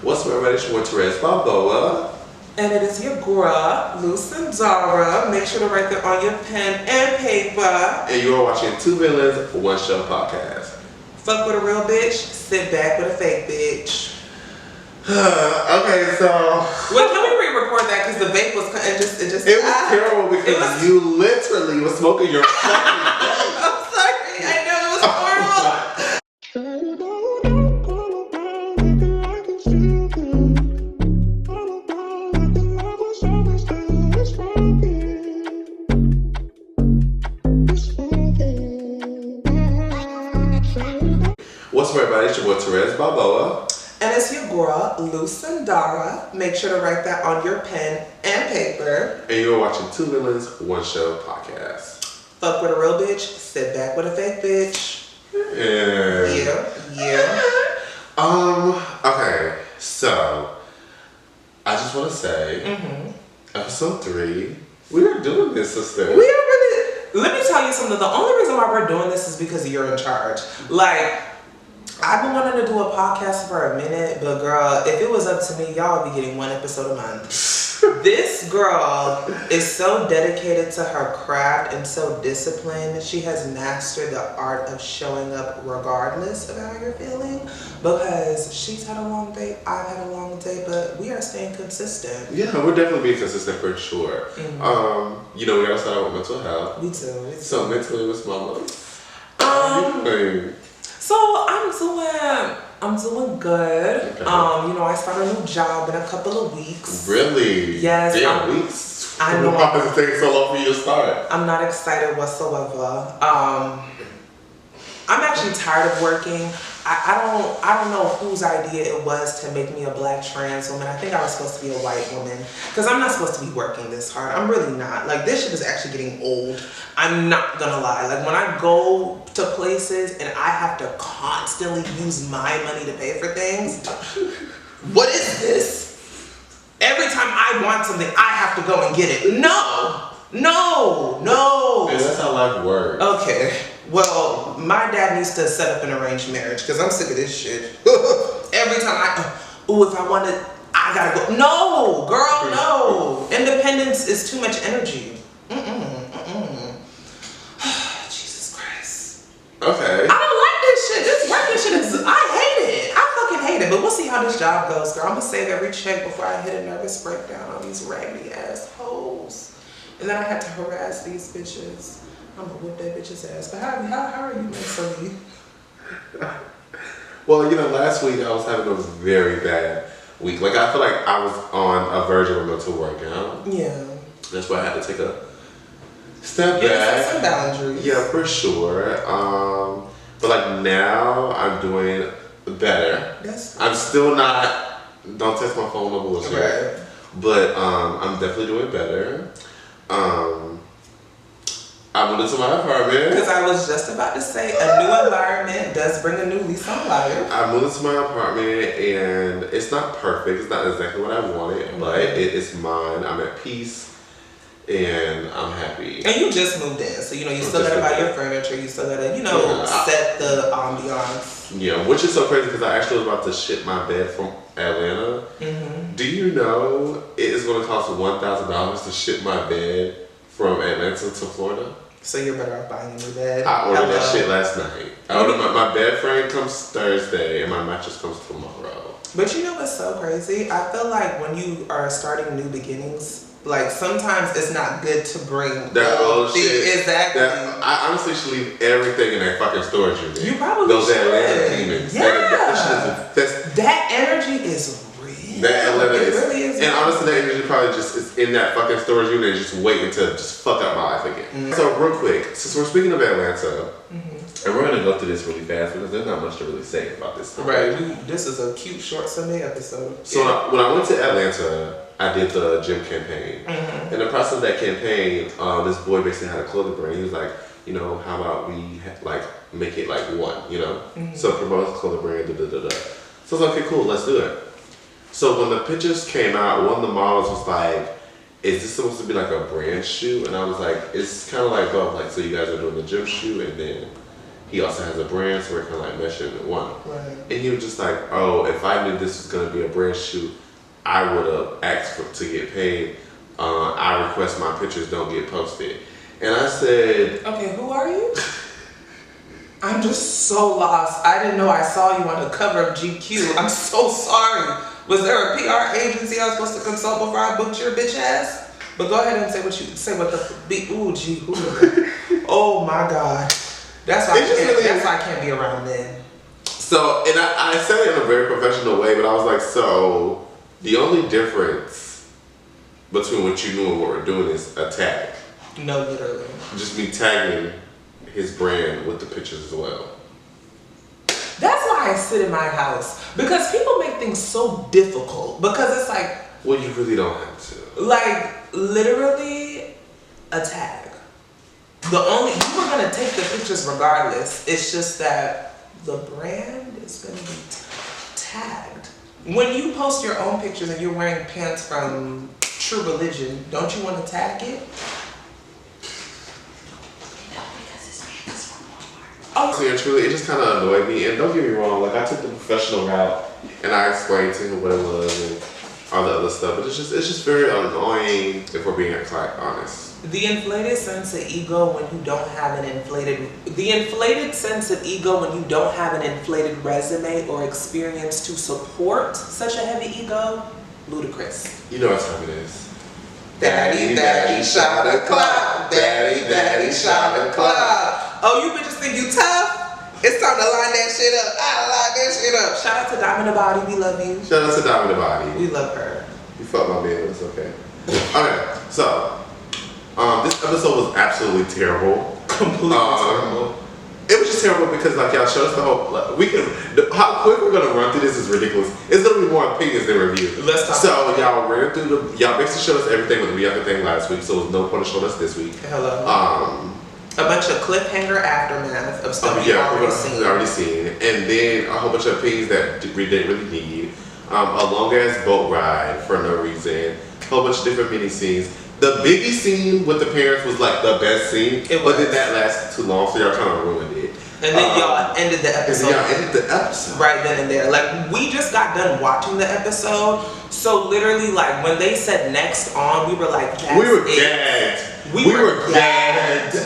What's my reddish with Therese Balboa? And it is your girl, Lucindara. Make sure to write that on your pen and paper. And you are watching Two Villains, One Show podcast. Fuck with a real bitch, sit back with a fake bitch. Okay, so... Wait, can we re-record that? Because the vape was... It was terrible because you literally were smoking your fucking vape. I'm sorry. I know it was horrible. What's up, everybody? It's your boy, Therese Balboa. And it's your girl, Lucindara. Make sure to write that on your pen and paper. And you are watching Two Villains, One Show podcast. Fuck with a real bitch, sit back with a fake bitch. Yeah. Okay, so I just want to say, episode 3, we are doing this, sister. We are really. Let me tell you something. The only reason why we're doing this is because you're in charge. Like, I've been wanting to do a podcast for a minute, but girl, if it was up to me, y'all would be getting 1 episode a month. This girl is so dedicated to her craft and so disciplined. She has mastered the art of showing up regardless of how you're feeling, because she's had a long day, I've had a long day, but we are staying consistent. Yeah, we're definitely being consistent for sure. We gotta start out with mental health. Me too. So mentally, what's mama? So I'm doing good. Okay. I start a new job in a couple of weeks. Really? Yes. Damn, weeks. I know. Why does it take so long for you to start? I'm not excited whatsoever. I'm actually tired of working. I don't know whose idea it was to make me a black trans woman. I think I was supposed to be a white woman, because I'm not supposed to be working this hard. I'm really not. Like, this shit is actually getting old. I'm not gonna lie. Like, when I go to places and I have to constantly use my money to pay for things, what is this? Every time I want something, I have to go and get it. No. Yeah, that's how life works. Okay. Well, my dad needs to set up an arranged marriage, because I'm sick of this shit. Every time if I want it, I gotta go. No, girl, no. Independence is too much energy. Jesus Christ. Okay. I don't like this shit. This working shit is, I hate it. I fucking hate it. But we'll see how this job goes, girl. I'm gonna save every check before I hit a nervous breakdown on these raggedy ass hoes. And then I had to harass these bitches. I'm gonna whip that bitch's ass. But how are you mentally? Well, last week I was having a very bad week. Like, I feel like I was on a verge of a mental workout. Yeah. That's why I had to take a step back. back. Some boundaries. Yeah, for sure. But like now I'm doing better. I'm still not. Don't test my phone, no bullshit. Right. But I'm definitely doing better. I moved into my apartment. Because I was just about to say, a new environment does bring a new lease on life. I moved into my apartment, and it's not perfect. It's not exactly what I wanted, but it is mine. I'm at peace, and I'm happy. And you just moved in, so you still gotta buy your furniture. You still gotta, set the ambiance. Yeah, which is so crazy because I actually was about to ship my bed from Atlanta. Do you know it is going to cost $1,000 to ship my bed from Atlanta to Florida? So you're better off buying a new bed. I ordered that shit last night. I ordered my bed frame comes Thursday and my mattress comes tomorrow. But you know what's so crazy? I feel like when you are starting new beginnings, like, sometimes it's not good to bring that old shit. Exactly. I honestly should leave everything in that fucking storage unit. You probably should. Those Atlanta demons. Yeah. That energy is real. That Atlanta it really is. And honestly, that energy probably just is in that fucking storage unit and just waiting to just fuck up my life again. So real quick, since we're speaking of Atlanta, and we're gonna go through this really fast because there's not much to really say about this time. Right. This is a cute short Sunday episode. So when I went to Atlanta, I did the gym campaign. In the process of that campaign, this boy basically had a clothing brand. He was like, how about we make it like one, So promote the clothing brand, So I was like, okay, cool, let's do it. So when the pictures came out, one of the models was like, is this supposed to be like a brand shoe? And I was like, it's kind of like both. Like, so you guys are doing the gym shoe and then he also has a brand, so we're kind of like meshing into one. Right. And he was just like, oh, if I knew this was gonna be a brand shoot, I would have asked to get paid. I request my pictures don't get posted. And I said, okay, who are you? I'm just so lost. I didn't know I saw you on the cover of GQ. I'm so sorry. Was there a PR agency I was supposed to consult before I booked your bitch ass? But go ahead and say what the ooh gee ooh. Oh my God. That's why I can't be around men. So, and I said it in a very professional way, but I was like, so the only difference between what you knew and what we're doing is a tag. No, literally. Just me tagging his brand with the pictures as well. That's why I sit in my house. Because people make things so difficult. Because it's like... Well, you really don't have to. Like, literally, a tag. You were going to take the pictures regardless. It's just that the brand is going to be tagged. When you post your own pictures and you're wearing pants from True Religion, don't you want to tag it? Honestly and truly, it just kind of annoyed me. And don't get me wrong, like I took the professional route and I explained to him what it was and all the other stuff. But it's just very annoying if we're being quite honest. The inflated sense of ego when you don't have an inflated sense of ego when you don't have an inflated resume or experience to support such a heavy ego, ludicrous. You know what time it is. Daddy, daddy, shot a clock. Daddy, daddy, shot a clock. Oh, you bitches think you tough? It's time to line that shit up. I line that shit up. Shout out to Diamond the Body. We love you. Shout out to Diamond the Body. We love her. You fucked my man, but it's okay. Okay, so this episode was absolutely terrible. Completely terrible. It was just terrible because like y'all showed us the whole. How quick we're gonna run through this is ridiculous. It's gonna be more opinions than review. Let's talk. So y'all ran through y'all basically showed us everything with the Bianca thing last week, so there was no point in showing us this week. Hello. A bunch of cliffhanger aftermath of stuff we've already seen, and then a whole bunch of opinions that we didn't really need. A long ass boat ride for no reason. A whole bunch of different mini scenes. The Biggie scene with the parents was like the best scene, but then that lasted too long, so y'all kind of ruined it. And then y'all ended the episode. Right then and there. Like, we just got done watching the episode, so literally, like, when they said next on, we were like, that's we were gagged. We were gagged.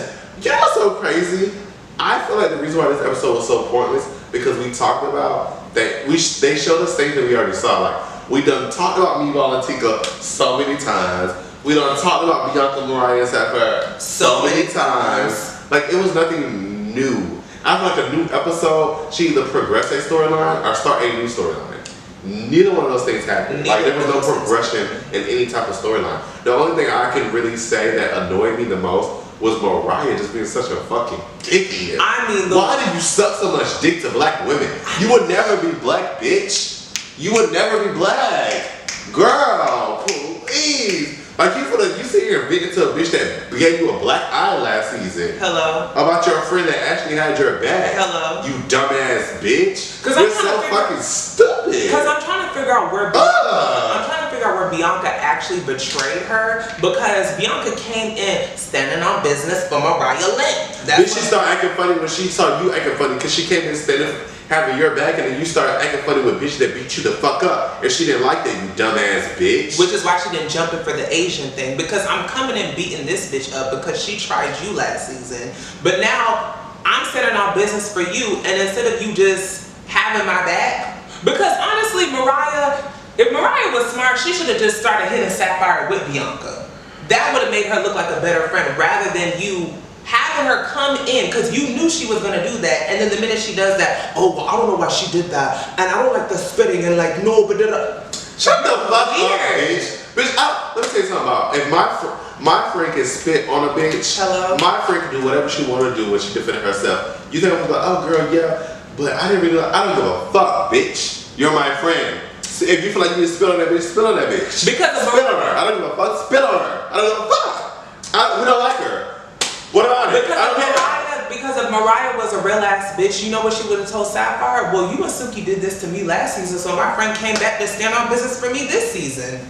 Y'all so crazy. I feel like the reason why this episode was so pointless because we talked about that they showed us things that we already saw. Like, we done talked about Meatball and Tika so many times. We done talked about Bianca, Mariah, and Sapphire so many times. Like, it was nothing new. I feel like a new episode should either progress a storyline or start a new storyline. Neither one of those things happened. Like, there was no progression in any type of storyline. The only thing I can really say that annoyed me the most was Mariah just being such a fucking dickhead. I mean, why do you suck so much dick to black women? You would never be black, bitch. You would never be black. Girl, please. Like, you sit here and bitch to a bitch that gave you a black eye last season. Hello. About your friend that actually had your back. Hello. You dumbass bitch. You're so fucking stupid. Because I'm trying to figure out where Bianca actually betrayed her. Because Bianca came in standing on business for Mariah Lynn. Then she started acting funny when she saw you acting funny because she came in standing having your back, and then you started acting funny with bitch that beat you the fuck up. And she didn't like that, you dumbass bitch. Which is why she didn't jump in for the Asian thing. Because I'm coming and beating this bitch up because she tried you last season. But now I'm setting on business for you, and instead of you just having my back, because honestly, if Mariah was smart, she should have just started hitting Sapphire with Bianca. That would have made her look like a better friend rather than you having her come in, because you knew she was going to do that, and then the minute she does that, oh, well, I don't know why she did that, and I don't like the spitting, and like, no, but shut the fuck up, bitch. Bitch, let me tell you something about, if my friend can spit on a bitch, hello, my friend can do whatever she want to do when she defended herself. You think I'm like, oh, girl, yeah, but I don't give a fuck, bitch. You're my friend. So if you feel like you need to spit on that bitch, spit on that bitch. Because spit on her. I don't give a fuck. Spit on her. I don't give a fuck. We don't like her. What about it? Because if Mariah was a real ass bitch, you know what she would have told Sapphire? Well, you and Suki did this to me last season, so my friend came back to stand on business for me this season.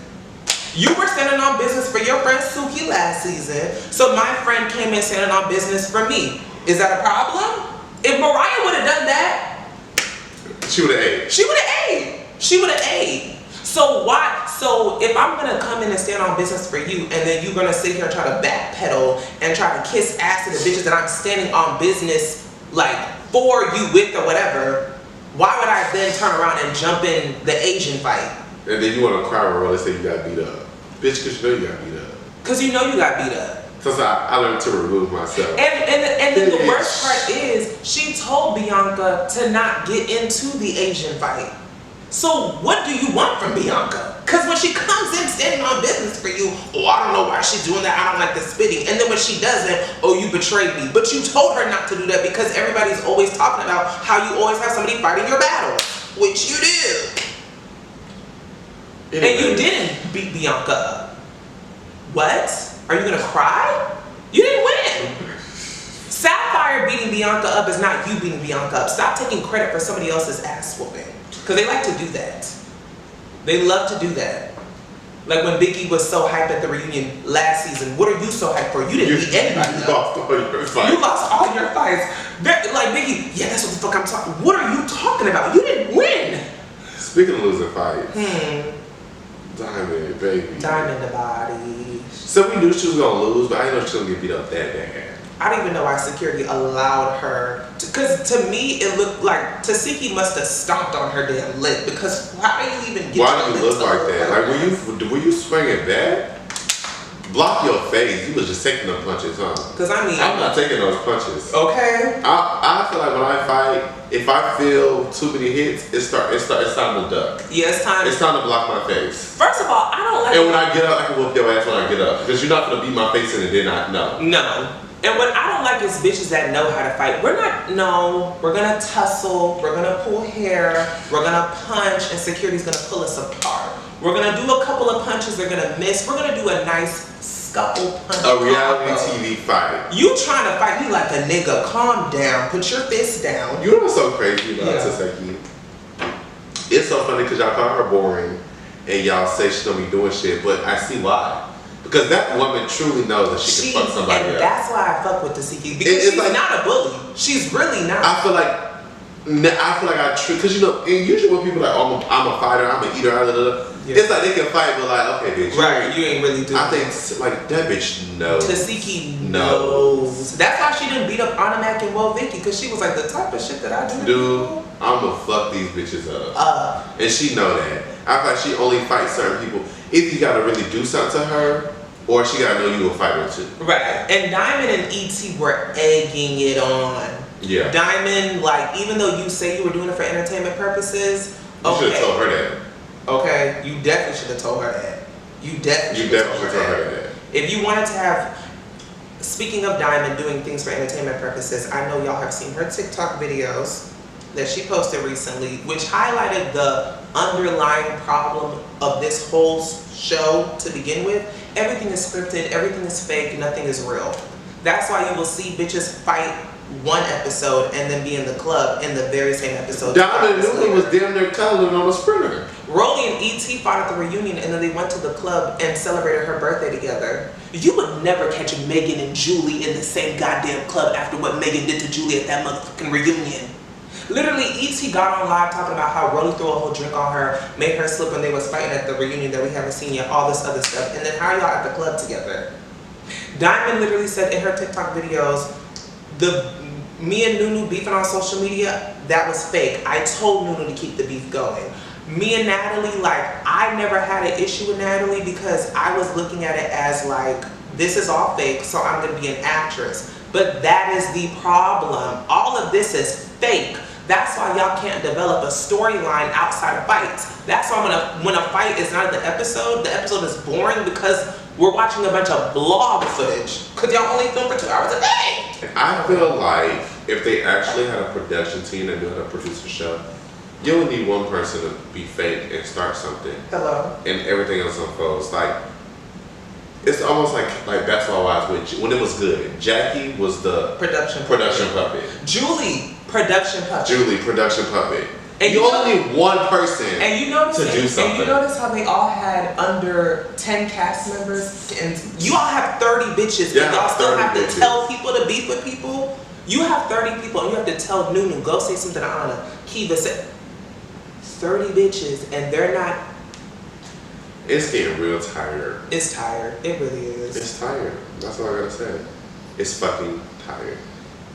You were standing on business for your friend Suki last season, so my friend came in standing on business for me. Is that a problem? If Mariah would have done that, she would have ate. She would have ate. She would have ate. So why? So if I'm gonna come in and stand on business for you, and then you're gonna sit here and try to backpedal and try to kiss ass to the bitches that I'm standing on business like for you with or whatever, why would I then turn around and jump in the Asian fight? And then you want to cry when they say you got beat up, bitch, because you know you got beat up. Because you know you got beat up. So I learned to remove myself. And then the worst part is she told Bianca to not get into the Asian fight. So what do you want from Bianca? Because when she comes in standing on business for you, oh, I don't know why she's doing that, I don't like the spitting. And then when she doesn't, oh, you betrayed me. But you told her not to do that because everybody's always talking about how you always have somebody fighting your battles, which you do. Anyway. And you didn't beat Bianca up. What? Are you gonna cry? You didn't win. Sapphire beating Bianca up is not you beating Bianca up. Stop taking credit for somebody else's ass whooping. Because they like to do that. They love to do that. Like when Biggie was so hyped at the reunion last season. What are you so hyped for? You didn't beat anybody. You lost all your fights. You lost all your fights. Like Biggie, yeah, that's what the fuck I'm talking. What are you talking about? You didn't win. Speaking of losing fights. Diamond, baby. Diamond the body. So we knew she was gonna lose, but I didn't know she was gonna get beat up that bad. I don't even know why security allowed her. Because to me, it looked like Tasiki must have stomped on her damn lip. Because how do you even get? Why do you look like that? Like were you swinging back? Block your face. You was just taking the punches, huh? Because I mean, I'm not taking those punches. Okay. I feel like when I fight, if I feel too many hits, it's time to duck. Yeah, it's time. It's time to block my face. First of all, I don't like. And when I get up, I can whoop your ass when I get up because you're not gonna beat my face in and then I no. No. And what I don't like is bitches that know how to fight. We're gonna tussle, we're gonna pull hair, we're gonna punch, and security's gonna pull us apart. We're gonna do a couple of punches, they're gonna miss. We're gonna do a nice scuffle punch. A reality TV fight. You trying to fight me like a nigga. Calm down, put your fist down. You know what's so crazy about Taseki? It's so funny because y'all call her boring and y'all say she's gonna be doing shit, but I see why. Because that woman truly knows that she can fuck somebody and up. That's why I fuck with Tasiki. Because she's like, not a bully. She's really not. I feel like because you know, and usually when people are like, oh, I'm a fighter, I'm an eater, it's like they can fight, but like, okay, bitch. Right, you ain't really doing I think, like, that bitch knows. Tasiki knows. That's why she didn't beat up Animac and Wo Vicky, because she was like, the type of shit that I do. Dude, I'ma fuck these bitches up. And she know that. I feel like she only fights certain people. If you gotta really do something to her, or she gotta know you a fighter too. Right. And Diamond and E.T. were egging it on. Yeah. Diamond, like, even though you say you were doing it for entertainment purposes, you should have told her that. Okay, you definitely should have told her that. You definitely should have told her that. If you wanted to have, speaking of Diamond doing things for entertainment purposes, I know y'all have seen her TikTok videos that she posted recently, which highlighted the underlying problem of this whole show to begin with. Everything is scripted, everything is fake, nothing is real. That's why you will see bitches fight one episode and then be in the club in the very same episode. Diamond Newton was damn near cuddling on a sprinter. Rolly and E.T. fought at the reunion and then they went to the club and celebrated her birthday together. You would never catch Megan and Julie in the same goddamn club after what Megan did to Julie at that motherfucking reunion. Literally, E.T. got on live talking about how Rolly threw a whole drink on her, made her slip when they was fighting at the reunion that we haven't seen yet, all this other stuff, and then how y'all at the club together. Diamond literally said in her TikTok videos, me and Nunu beefing on social media, that was fake. I told Nunu to keep the beef going. Me and Natalie, like, I never had an issue with Natalie because I was looking at it as like, this is all fake, so I'm gonna be an actress. But that is the problem. All of this is fake. That's why y'all can't develop a storyline outside of fights. That's why when a fight is not in the episode is boring because we're watching a bunch of blog footage. Because y'all only film for 2 hours a day. I feel like if they actually had a production team that knew how to produce a show, you only need one person to be fake and start something. Hello. And everything else unfolds. Like, it's almost like Basketball Wives with when it was good. Jackie was the production puppet. Julie, production puppet. And you only need one person to do something. And you notice how they all had under 10 cast members, and you all have 30 bitches, and y'all still have to tell people to beef with people. You have 30 people and you have to tell Nunu, go say something to Anna. Kiva said 30 bitches and they're not. It's getting real tired. It's tired. It really is. It's tired. That's all I gotta say. It's fucking tired.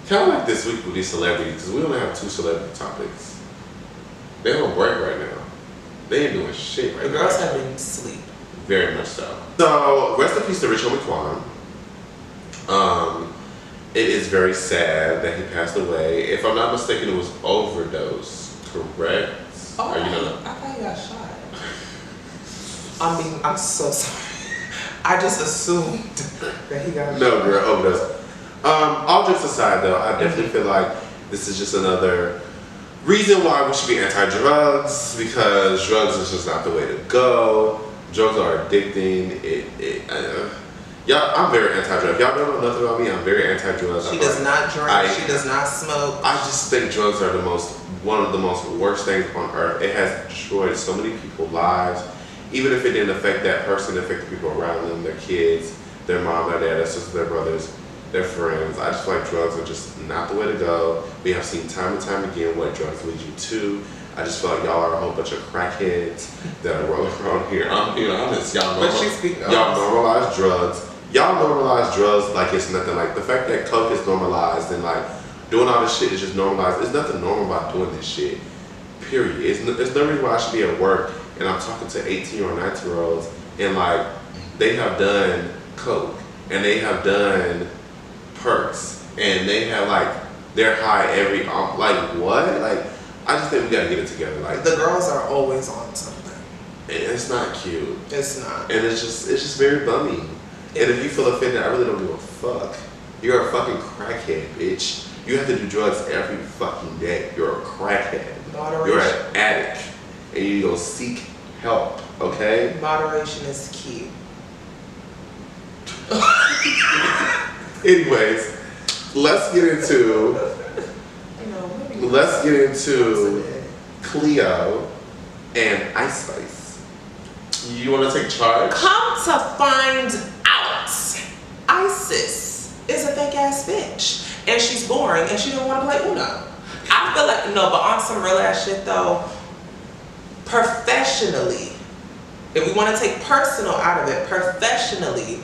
Kind of like this week with these celebrities, because we only have 2 celebrity topics. They on break right now. They ain't doing shit right now. The girls have been asleep. Very much so. So, rest in peace to Rich Homie Quan. It is very sad that he passed away. If I'm not mistaken, it was overdose, correct? Oh, I thought he got shot. I'm so sorry. I just assumed that he got shot. No, girl, overdose. All jokes aside, though, I definitely feel like this is just another reason why we should be anti-drugs, because drugs is just not the way to go. Drugs are addicting. Y'all, I'm very anti-drug. Y'all don't know nothing about me. I'm very anti-drugs. She does not drink. She does not smoke. I just think drugs are one of the most worst things on earth. It has destroyed so many people's lives. Even if it didn't affect that person, it affected people around them, their kids, their mom, their dad, their sisters, their brothers, their friends. I just feel like drugs are just not the way to go. We have seen time and time again what drugs lead you to. I just feel like y'all are a whole bunch of crackheads that are rolling around here. I'm being honest. Y'all normalize drugs. Y'all normalize drugs like it's nothing. Like the fact that coke is normalized and like doing all this shit is just normalized. There's nothing normal about doing this shit. Period. There's no reason why I should be at work and I'm talking to 18 or 19-year-olds and like they have done coke and they have done perks and they have like they're high every like what? Like I just think we gotta get it together. Like the girls are always on something. And it's not cute. It's not. And it's just very bummy. And if you feel offended, I really don't give a fuck. You're a fucking crackhead, bitch. You have to do drugs every fucking day. You're a crackhead. Moderation. You're an addict. And you go seek help, okay? Moderation is key. Anyways, let's get into Cleo and Ice Spice. You want to take charge? Come to find out, Isis is a fake ass bitch. And she's boring and she don't want to play Uno. I feel like, no, but on some real ass shit though, professionally, if we want to take personal out of it, professionally,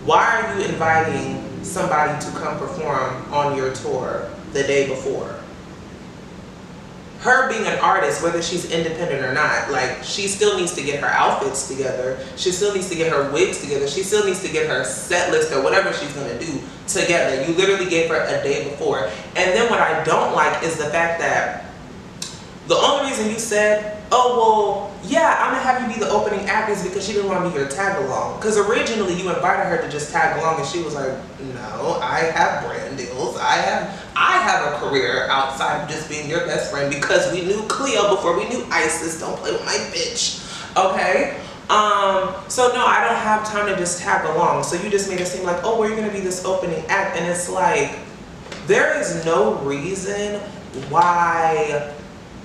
why are you inviting somebody to come perform on your tour the day before? Her being an artist, whether she's independent or not, like she still needs to get her outfits together. She still needs to get her wigs together. She still needs to get her set list or whatever she's gonna do together. You literally gave her a day before. And then what I don't like is the fact that the only reason you said, oh, well, yeah, I'm gonna have you be the opening act is because she didn't want to be here to tag along. Because originally you invited her to just tag along and she was like, no, I have brand deals. I have a career outside of just being your best friend because we knew Cleo before we knew Isis. Don't play with my bitch. Okay? So no, I don't have time to just tag along. So you just made it seem like, oh, well, you're gonna be this opening act. And it's like, there is no reason why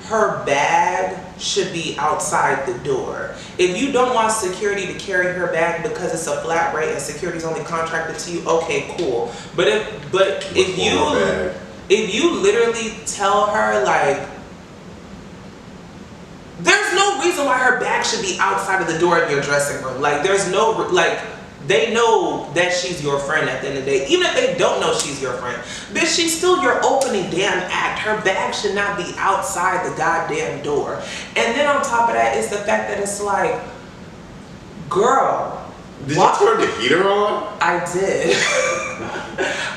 her bag should be outside the door. If you don't want security to carry her bag because it's a flat rate and security's only contracted to you, okay, cool. But if you literally tell her like, there's no reason why her bag should be outside of the door in your dressing room. Like there's no, like, they know that she's your friend at the end of the day. Even if they don't know she's your friend. Bitch, she's still your opening damn act. Her bag should not be outside the goddamn door. And then on top of that is the fact that it's like, girl. Did you turn the heater on? I did.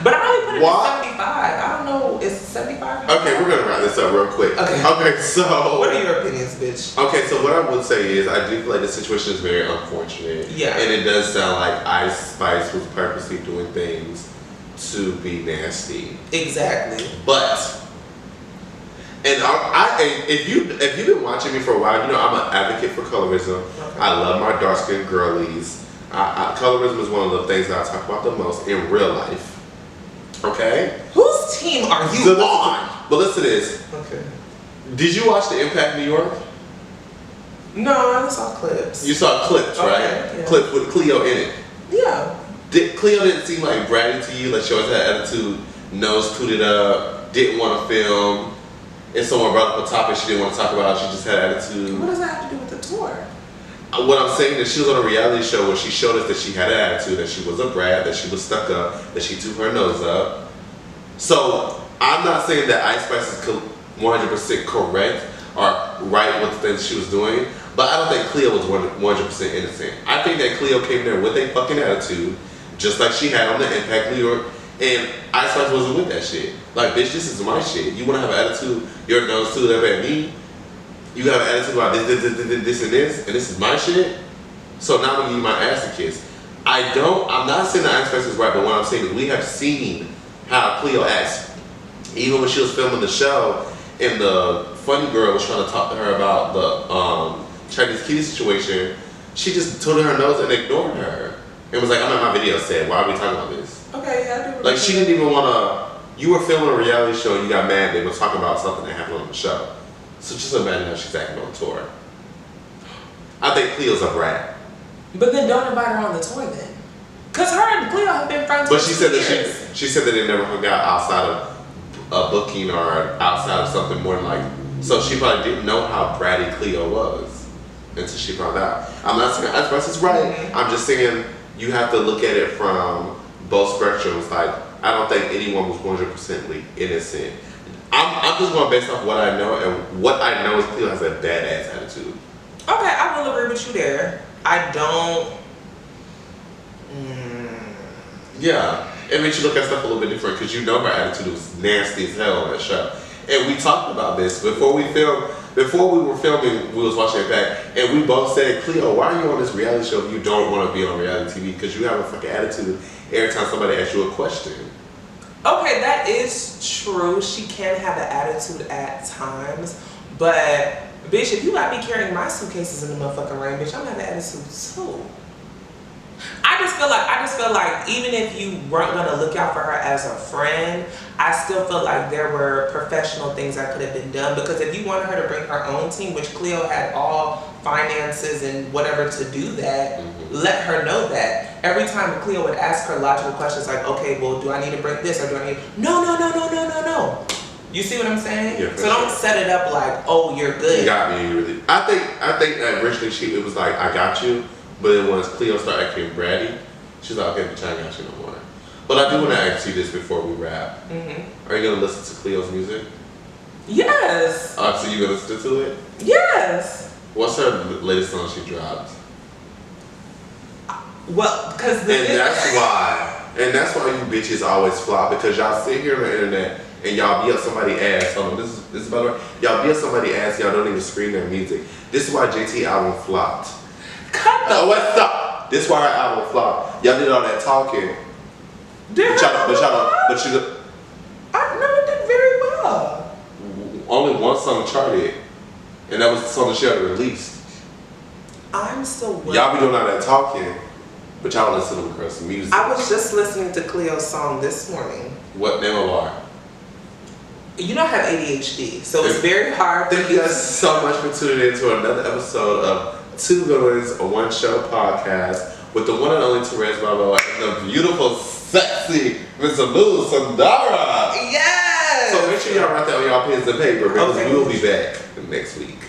But I only put it at 75. I don't know. Is 75? Okay, we're going to wrap this up real quick. Okay, so. What are your opinions, bitch? Okay, so what I would say is I do feel like the situation is very unfortunate. Yeah. And it does sound like Ice Spice was purposely doing things to be nasty. Exactly. But. And if you've been watching me for a while, you know I'm an advocate for colorism. Okay. I love my dark-skinned girlies. Colorism is one of the things that I talk about the most in real life. Okay? Whose team are you on? But listen to this. Okay. Did you watch the Impact New York? No, I saw clips. You saw clips, right? Yeah. Clips with Cleo in it. Yeah. Cleo didn't seem like bratty to you, like she always had attitude nose tooted up, didn't want to film. And someone brought up a topic she didn't want to talk about. She just had attitude. What does that have to do with the tour? What I'm saying is she was on a reality show where she showed us that she had an attitude, that she was a brat, that she was stuck up, that she took her nose up. So I'm not saying that Ice Spice is 100% correct or right with the things she was doing, but I don't think Cleo was 100% innocent. I think that Cleo came there with a fucking attitude, just like she had on the Impact New York, and Ice Spice wasn't with that shit. Like, bitch, this is my shit. You want to have an attitude, your nose too, that at me? You have an attitude about this, and this is my shit? So now I'm gonna give you my ass to kiss. I'm not saying that Ice Spice is right, but what I'm saying is we have seen how Cleo acts. Even when she was filming the show, and the funny girl was trying to talk to her about the Chinese kitty situation, she just took her nose and ignored her. And was like, I'm at my video set, why are we talking about this? Okay, yeah, I do. Like, she didn't even wanna, you were filming a reality show and you got mad, they were talking about something that happened on the show. So just imagine how she's acting on tour. I think Cleo's a brat. But then don't invite her on the tour then. Cause her and Cleo have been friends But for she said years. that she said that they never hung out outside of a booking or outside of something more than like, so she probably didn't know how bratty Cleo was until she found out. I'm not saying Ice Spice is right. Mm-hmm. I'm just saying you have to look at it from both spectrums. Like, I don't think anyone was 100% innocent. I'm just going based off what I know, and what I know is Cleo has a badass attitude. Okay, I will agree with you there. I don't. Yeah, it makes you look at stuff a little bit different because you know her attitude was nasty as hell on that show. And we talked about this before we were filming, we was watching it back, and we both said, Cleo, why are you on this reality show if you don't want to be on reality TV? Because you have a fucking attitude every time somebody asks you a question. Okay, that is true. She can have an attitude at times, but bitch, if you got me carrying my suitcases in the motherfucking rain, bitch, I'm gonna have an attitude too. I just feel like even if you weren't gonna look out for her as a friend, I still feel like there were professional things that could have been done, because if you wanted her to bring her own team, which Cleo had all finances and whatever to do that, let her know that. Every time Cleo would ask her logical questions like, okay, well, do I need to bring this or do I need, no. You see what I'm saying? Yeah, so don't set it up like, oh, you're good. You got me, really. I think that originally it was like, I got you. But then once Cleo started acting bratty, she's like, okay, bitch, I ain't got you no more. But I do want to ask you this before we wrap. Are you going to listen to Cleo's music? Yes. So you going to listen to it? Yes. What's her latest song she dropped? Well, because And that's why you bitches always flop, because y'all sit here on the internet and y'all be up somebody's ass. Hold on, this is by the way. Y'all be up somebody's ass, y'all don't even scream their music. This is why JT album flopped. Cut the what's up? This is why her album flopped. Y'all did all that talking. Did but I know it did very well. Only one song charted, and that was the song that she had released. I'm still waiting. Y'all be doing all that talking, but y'all don't listen to the girl's music. I was just listening to Cleo's song this morning. What name of art? You don't have ADHD, so it's very hard. Thank you guys so much for tuning in to another episode of Two Villains, a One Show podcast with the one and only Therese Bravo and the beautiful, sexy Miss Lou Sandara. Yes! So make sure y'all write that on y'all pens and paper, because we will be back next week.